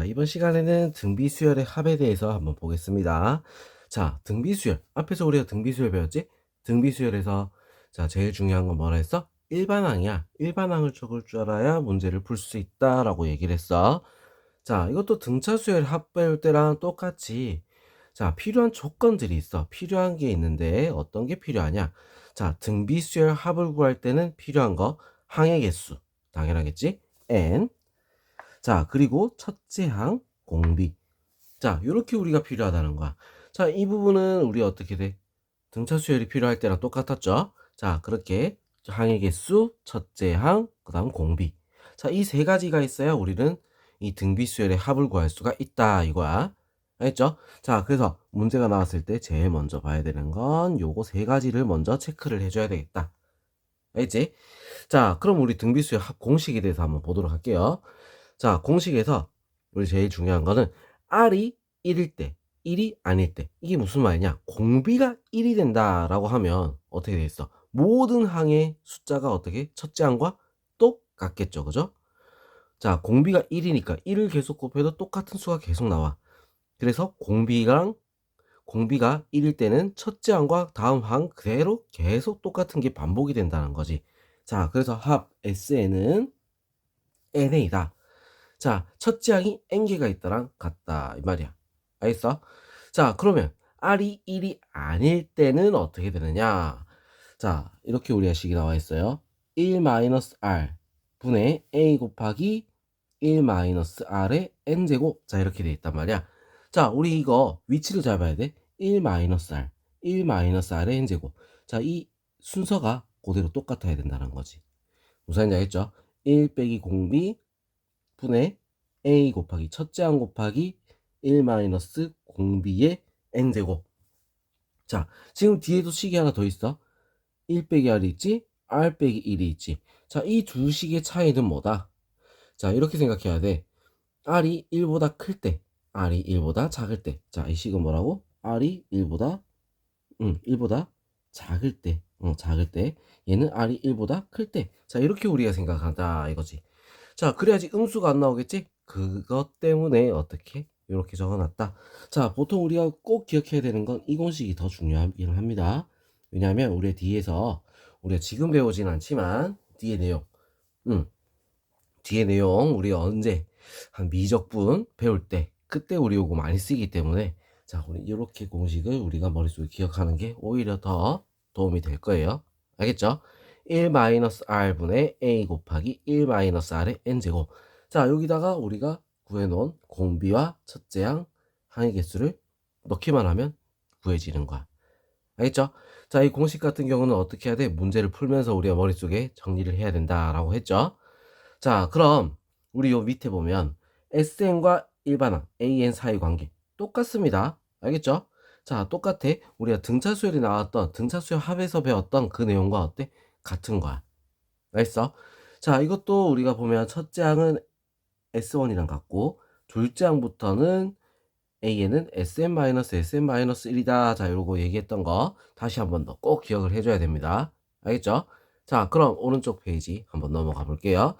이번 시간에는 등비수열의 합에 대해서 한번 보겠습니다. 자, 등비수열. 앞에서 우리가 등비수열 배웠지? 등비수열에서 자, 제일 중요한 건 뭐라 했어? 일반항이야. 일반항을 적을 줄 알아야 문제를 풀 수 있다라고 얘기를 했어. 자, 이것도 등차수열 합 배울 때랑 똑같이 자, 필요한 조건들이 있어. 필요한 게 있는데 어떤 게 필요하냐? 자, 등비수열 합을 구할 때는 필요한 거 항의 개수. 당연하겠지? n. 자, 그리고 첫째 항 공비. 자, 요렇게 우리가 필요하다는 거야. 자, 이 부분은 우리 어떻게 돼? 등차 수열이 필요할 때랑 똑같았죠? 자, 그렇게 항의 개수, 첫째 항, 그다음 공비. 자, 이 세 가지가 있어야 우리는 이 등비 수열의 합을 구할 수가 있다 이거야. 알겠죠? 자, 그래서 문제가 나왔을 때 제일 먼저 봐야 되는 건 요거 세 가지를 먼저 체크를 해줘야 되겠다. 알겠지? 자, 그럼 우리 등비 수열 합 공식에 대해서 한번 보도록 할게요. 자, 공식에서 우리 제일 중요한 거는 R이 1일 때, 1이 아닐 때. 이게 무슨 말이냐? 공비가 1이 된다라고 하면 어떻게 되겠어? 모든 항의 숫자가 어떻게? 첫째 항과 똑같겠죠. 그죠? 자, 공비가 1이니까 1을 계속 곱해도 똑같은 수가 계속 나와. 그래서 공비가 1일 때는 첫째 항과 다음 항 그대로 계속 똑같은 게 반복이 된다는 거지. 자, 그래서 합 SN은 NA다. 자, 첫째 항이 n개가 있다랑 같다 이 말이야. 알겠어? 자, 그러면 r이 1이 아닐 때는 어떻게 되느냐? 자, 이렇게 우리가 식이 나와 있어요. 1-r 분의 a 곱하기 1-r의 n제곱. 자, 이렇게 돼 있단 말이야. 자, 우리 이거 위치를 잘 봐야 돼. 1-r 1-r의 n제곱. 자, 이 순서가 그대로 똑같아야 된다는 거지. 무슨 말인지 알겠죠? 1 빼기 공비 분의 a 곱하기 첫째 항 곱하기 1 마이너스 공비의 n제곱. 자, 지금 뒤에도 식이 하나 더 있어. 1 빼기 r이 있지, r 빼기 1이 있지. 자, 이 두 식의 차이는 뭐다? 자, 이렇게 생각해야 돼. r이 1보다 클 때, r이 1보다 작을 때. 자, 이 식은 뭐라고? r이 1보다 작을 때. 작을 때. 얘는 r이 1보다 클 때. 자, 이렇게 우리가 생각한다 이거지. 자, 그래야지 음수가 안 나오겠지? 그것 때문에 어떻게? 이렇게 적어놨다. 자, 보통 우리가 꼭 기억해야 되는 건 이 공식이 더 중요하긴 합니다. 왜냐하면 우리 뒤에서 우리가 지금 배우진 않지만 뒤에 내용, 뒤에 내용 우리 언제 한 미적분 배울 때 그때 우리 요거 많이 쓰기 때문에 자, 우리 이렇게 공식을 우리가 머릿속에 기억하는 게 오히려 더 도움이 될 거예요. 알겠죠? 1-r분의 a 곱하기 1-r의 n제곱. 자, 여기다가 우리가 구해놓은 공비와 첫째 항 항의 개수를 넣기만 하면 구해지는 거야. 알겠죠? 자, 이 공식 같은 경우는 어떻게 해야 돼? 문제를 풀면서 우리가 머릿속에 정리를 해야 된다라고 했죠? 자, 그럼 우리 요 밑에 보면 SN과 일반항 AN 사이 관계 똑같습니다. 알겠죠? 자, 똑같아. 우리가 등차수열이 나왔던 등차수열 합에서 배웠던 그 내용과 어때? 같은 거야. 알겠어? 자, 이것도 우리가 보면 첫째 항은 S1이랑 같고 둘째 항부터는 AN은 SM-SM-1이다. 자, 요거 얘기했던 거 다시 한 번 더 꼭 기억을 해줘야 됩니다. 알겠죠? 자, 그럼 오른쪽 페이지 한번 넘어가 볼게요.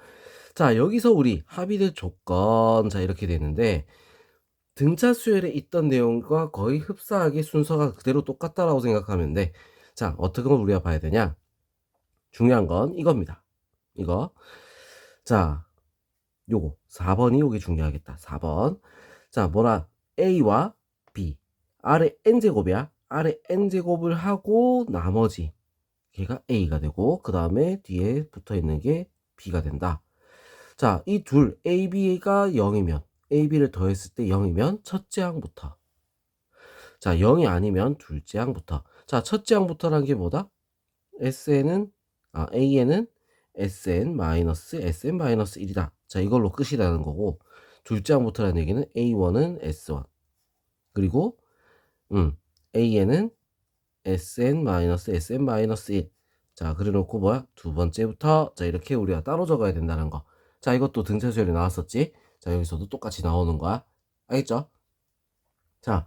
자, 여기서 우리 합의될 조건, 자, 이렇게 되는데 등차 수열에 있던 내용과 거의 흡사하게 순서가 그대로 똑같다라고 생각하면 돼. 자, 어떻게 우리가 봐야 되냐? 중요한 건 이겁니다. 이거. 자, 요거 4번이 요게 중요하겠다. 4번. 자, 뭐라? A와 B. 아래 n제곱이야. 아래 n제곱을 하고 나머지 걔가 A가 되고 그 다음에 뒤에 붙어 있는 게 B가 된다. 자, 이 둘 AB가 0이면 AB를 더했을 때 0이면 첫째 항부터. 자, 0이 아니면 둘째 항부터. 자, 첫째 항부터란 게 뭐다? AN은 SN-SM-1이다. 자, 이걸로 끝이라는 거고 둘째 항부터라는 얘기는 A1은 S1 그리고 AN은 SN-SM-1. 자, 그래놓고 뭐야? 두 번째부터 자, 이렇게 우리가 따로 적어야 된다는 거. 자, 이것도 등차수열이 나왔었지? 자, 여기서도 똑같이 나오는 거야. 알겠죠? 자,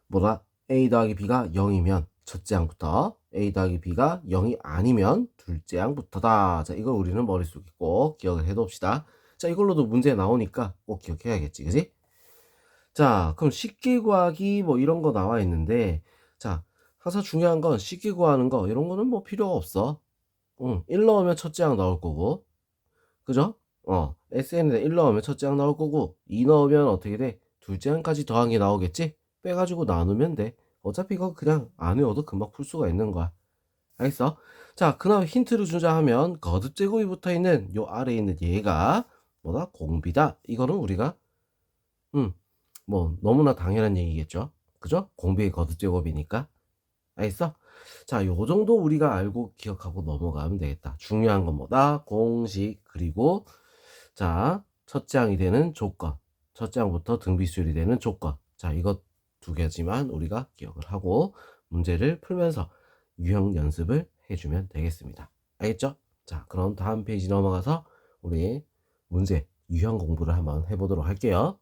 뭐다? A 더하기 B가 0이면 첫째 항부터, A 더하기 B가 0이 아니면 둘째 항부터다. 자, 이걸 우리는 머릿속에 꼭 기억을 해둡시다. 자, 이걸로도 문제 나오니까 꼭 기억해야겠지, 그지? 자, 그럼 쉽게 구하기 뭐 이런 거 나와 있는데, 자, 항상 중요한 건 쉽게 구하는 거 이런 거는 뭐 필요가 없어. 1 넣으면 첫째 항 나올 거고, 그죠? SN에 1 넣으면 첫째 항 나올 거고, 2 넣으면 어떻게 돼? 둘째 항까지 더한 게 나오겠지? 빼가지고 나누면 돼. 어차피 이거 그냥 안 외워도 금방 풀 수가 있는 거야. 알겠어? 자, 그다음 힌트를 주자 하면 거듭 제곱이 붙어 있는 요 아래에 있는 얘가 뭐다? 공비다. 이거는 우리가 음, 뭐 너무나 당연한 얘기겠죠. 그죠? 공비의 거듭 제곱이니까. 알겠어? 자, 요 정도 우리가 알고 기억하고 넘어가면 되겠다. 중요한 건 뭐다? 공식 그리고 자, 첫째 항이 되는 조건. 첫째 항부터 등비수열이 되는 조건. 자, 이것 두 개지만 우리가 기억을 하고 문제를 풀면서 유형 연습을 해주면 되겠습니다. 알겠죠? 자, 그럼 다음 페이지 넘어가서 우리 문제 유형 공부를 한번 해보도록 할게요.